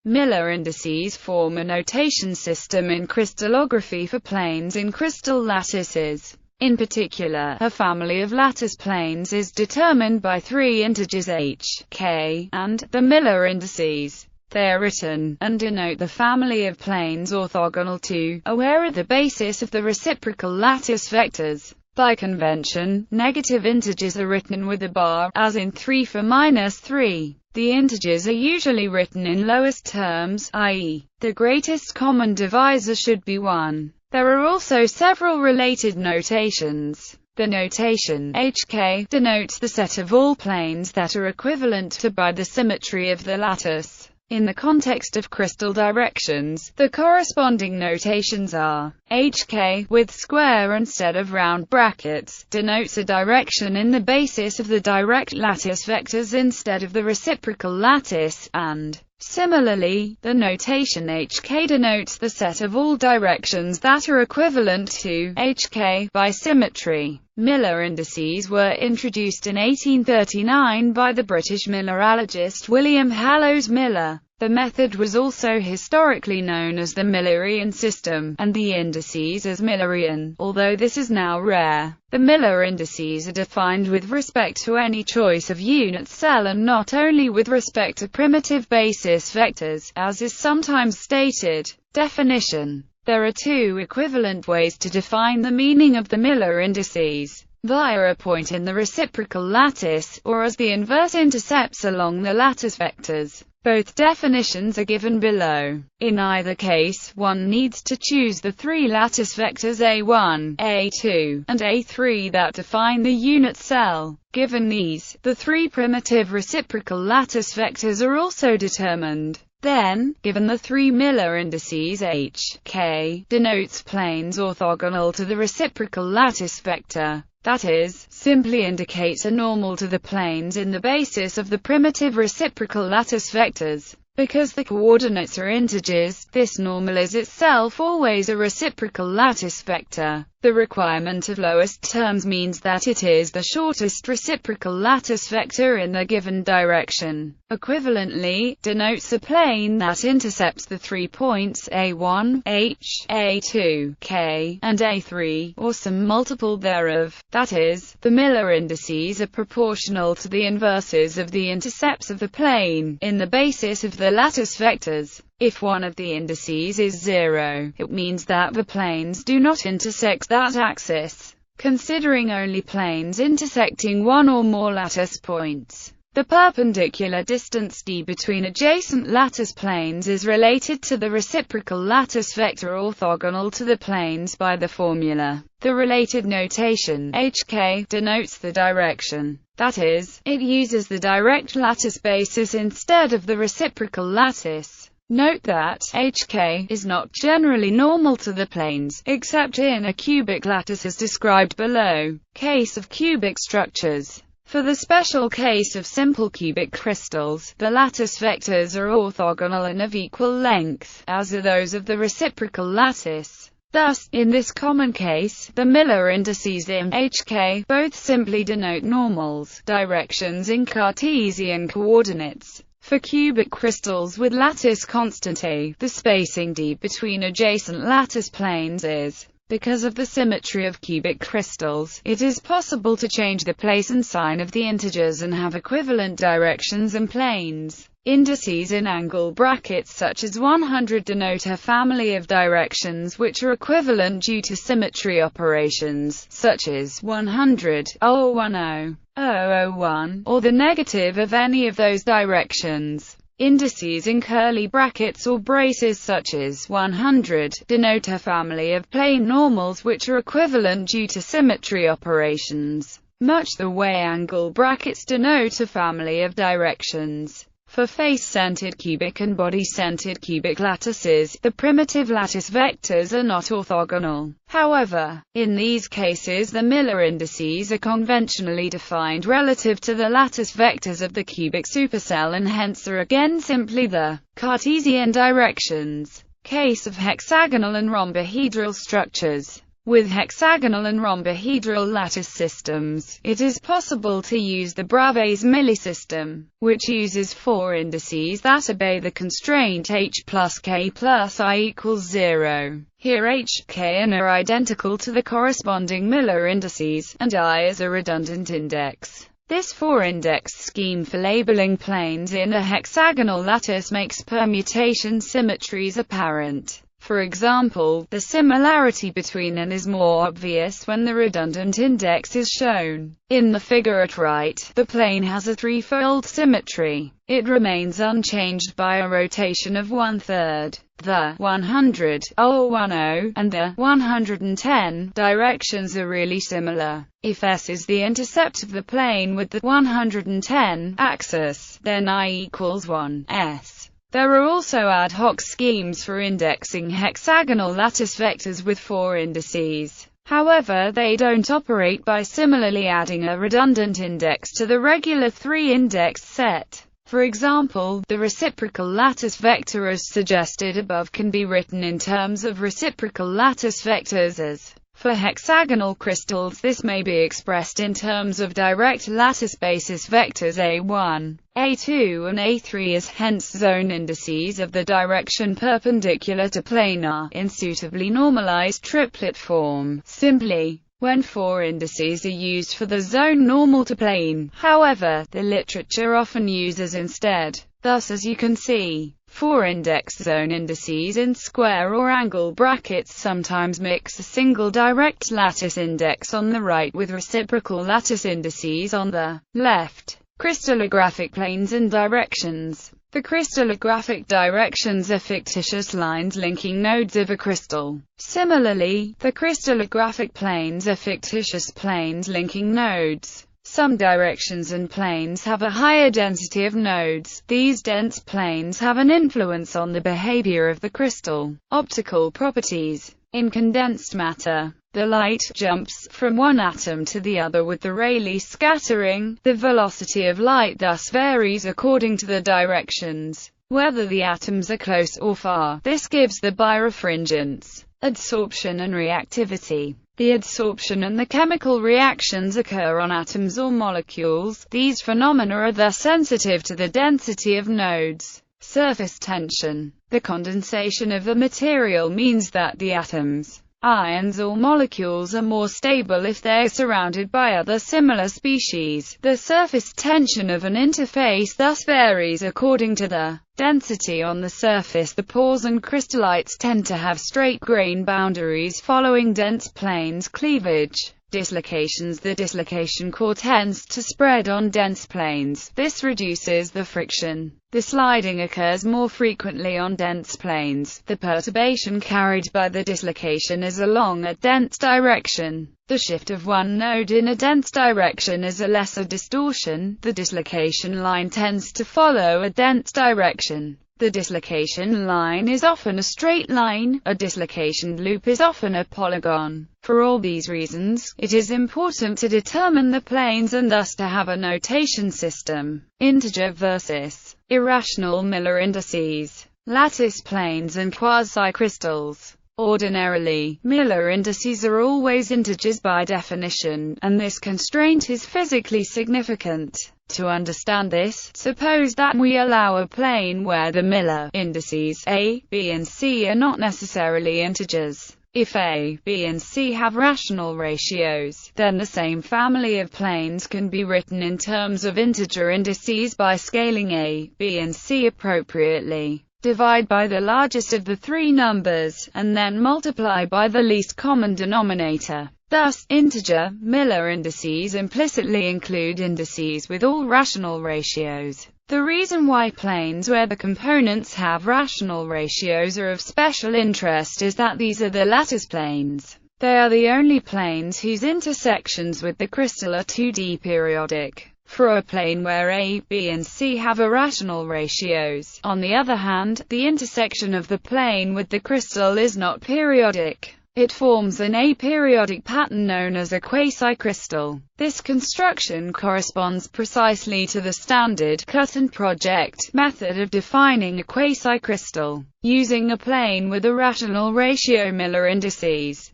Miller indices form a notation system in crystallography for planes in crystal lattices. In particular, a family of lattice planes is determined by three integers h, k, and the Miller indices. They are written, and denote the family of planes orthogonal to, or where at the basis of the reciprocal lattice vectors. By convention, negative integers are written with a bar, as in 3 for -3. The integers are usually written in lowest terms, i.e., the greatest common divisor should be 1. There are also several related notations. The notation hk denotes the set of all planes that are equivalent to by the symmetry of the lattice. In the context of crystal directions, the corresponding notations are hk, with square instead of round brackets, denotes a direction in the basis of the direct lattice vectors instead of the reciprocal lattice, and similarly, the notation hk denotes the set of all directions that are equivalent to hk by symmetry. Miller indices were introduced in 1839 by the British mineralogist William Hallowes Miller. The method was also historically known as the Millerian system, and the indices as Millerian, although this is now rare. The Miller indices are defined with respect to any choice of unit cell and not only with respect to primitive basis vectors, as is sometimes stated. Definition: there are two equivalent ways to define the meaning of the Miller indices: via a point in the reciprocal lattice, or as the inverse intercepts along the lattice vectors. Both definitions are given below. In either case, one needs to choose the three lattice vectors A1, A2, and A3 that define the unit cell. Given these, the three primitive reciprocal lattice vectors are also determined. Then, given the three Miller indices h, k, denotes planes orthogonal to the reciprocal lattice vector. That is, simply indicates a normal to the planes in the basis of the primitive reciprocal lattice vectors. Because the coordinates are integers, this normal is itself always a reciprocal lattice vector. The requirement of lowest terms means that it is the shortest reciprocal lattice vector in the given direction. Equivalently, denotes a plane that intercepts the 3 points A1, H, A2, K, and A3, or some multiple thereof. That is, the Miller indices are proportional to the inverses of the intercepts of the plane in the basis of the lattice vectors. If one of the indices is 0, it means that the planes do not intersect that axis. Considering only planes intersecting one or more lattice points, the perpendicular distance d between adjacent lattice planes is related to the reciprocal lattice vector orthogonal to the planes by the formula. The related notation hk denotes the direction. That is, it uses the direct lattice basis instead of the reciprocal lattice. Note that hk is not generally normal to the planes, except in a cubic lattice as described below. Case of cubic structures. For the special case of simple cubic crystals, the lattice vectors are orthogonal and of equal length, as are those of the reciprocal lattice. Thus, in this common case, the Miller indices im hk both simply denote normals, directions in Cartesian coordinates. For cubic crystals with lattice constant A, the spacing d between adjacent lattice planes is. Because of the symmetry of cubic crystals, it is possible to change the place and sign of the integers and have equivalent directions and planes. Indices in angle brackets such as 100 denote a family of directions which are equivalent due to symmetry operations, such as 100, 010, 001, or the negative of any of those directions. Indices in curly brackets or braces such as 100 denote a family of plane normals which are equivalent due to symmetry operations, much the way angle brackets denote a family of directions. For face-centered cubic and body-centered cubic lattices, the primitive lattice vectors are not orthogonal. However, in these cases the Miller indices are conventionally defined relative to the lattice vectors of the cubic supercell and hence are again simply the Cartesian directions. Case of hexagonal and rhombohedral structures. With hexagonal and rhombohedral lattice systems, it is possible to use the Bravais millisystem, which uses 4 indices that obey the constraint h plus k plus I equals 0. Here h, k and are identical to the corresponding Miller indices, and I is a redundant index. This 4-index scheme for labeling planes in a hexagonal lattice makes permutation symmetries apparent. For example, the similarity between n is more obvious when the redundant index is shown. In the figure at right, the plane has a threefold symmetry. It remains unchanged by a rotation of 1/3. The 100, 10, and the 110 directions are really similar. If S is the intercept of the plane with the 110 axis, then I equals 1 S. There are also ad hoc schemes for indexing hexagonal lattice vectors with 4 indices. However, they don't operate by similarly adding a redundant index to the regular 3-index set. For example, the reciprocal lattice vector as suggested above can be written in terms of reciprocal lattice vectors as. For hexagonal crystals, this may be expressed in terms of direct lattice basis vectors A1, A2 and A3 as hence zone indices of the direction perpendicular to planar in suitably normalized triplet form. Simply, when 4 indices are used for the zone normal to plane, however, the literature often uses instead. Thus, as you can see, 4-index zone indices in square or angle brackets sometimes mix a single direct lattice index on the right with reciprocal lattice indices on the left. Crystallographic planes and directions. The crystallographic directions are fictitious lines linking nodes of a crystal. Similarly, the crystallographic planes are fictitious planes linking nodes. Some directions and planes have a higher density of nodes. These dense planes have an influence on the behavior of the crystal. Optical properties. In condensed matter, the light jumps from one atom to the other with the Rayleigh scattering. The velocity of light thus varies according to the directions, whether the atoms are close or far. This gives the birefringence. Adsorption and reactivity. The adsorption and the chemical reactions occur on atoms or molecules. These phenomena are thus sensitive to the density of nodes. Surface tension. The condensation of a material means that the atoms, ions or molecules are more stable if they are surrounded by other similar species. The surface tension of an interface thus varies according to the density on the surface. The pores and crystallites tend to have straight grain boundaries following dense planes cleavage. Dislocations. The dislocation core tends to spread on dense planes. This reduces the friction. The sliding occurs more frequently on dense planes. The perturbation carried by the dislocation is along a dense direction. The shift of one node in a dense direction is a lesser distortion. The dislocation line tends to follow a dense direction. The dislocation line is often a straight line. A dislocation loop is often a polygon. For all these reasons, it is important to determine the planes and thus to have a notation system. Integer versus irrational Miller indices. Lattice planes and quasi-crystals. Ordinarily, Miller indices are always integers by definition, and this constraint is physically significant. To understand this, suppose that we allow a plane where the Miller indices a, b and c are not necessarily integers. If a, b and c have rational ratios, then the same family of planes can be written in terms of integer indices by scaling a, b and c appropriately. Divide by the largest of the 3 numbers, and then multiply by the least common denominator. Thus, integer Miller indices implicitly include indices with all rational ratios. The reason why planes where the components have rational ratios are of special interest is that these are the lattice planes. They are the only planes whose intersections with the crystal are 2D periodic. For a plane where a, b and c have irrational ratios, on the other hand, the intersection of the plane with the crystal is not periodic. It forms an aperiodic pattern known as a quasi-crystal. This construction corresponds precisely to the standard cut-and-project method of defining a quasi-crystal. Using a plane with irrational ratio Miller indices,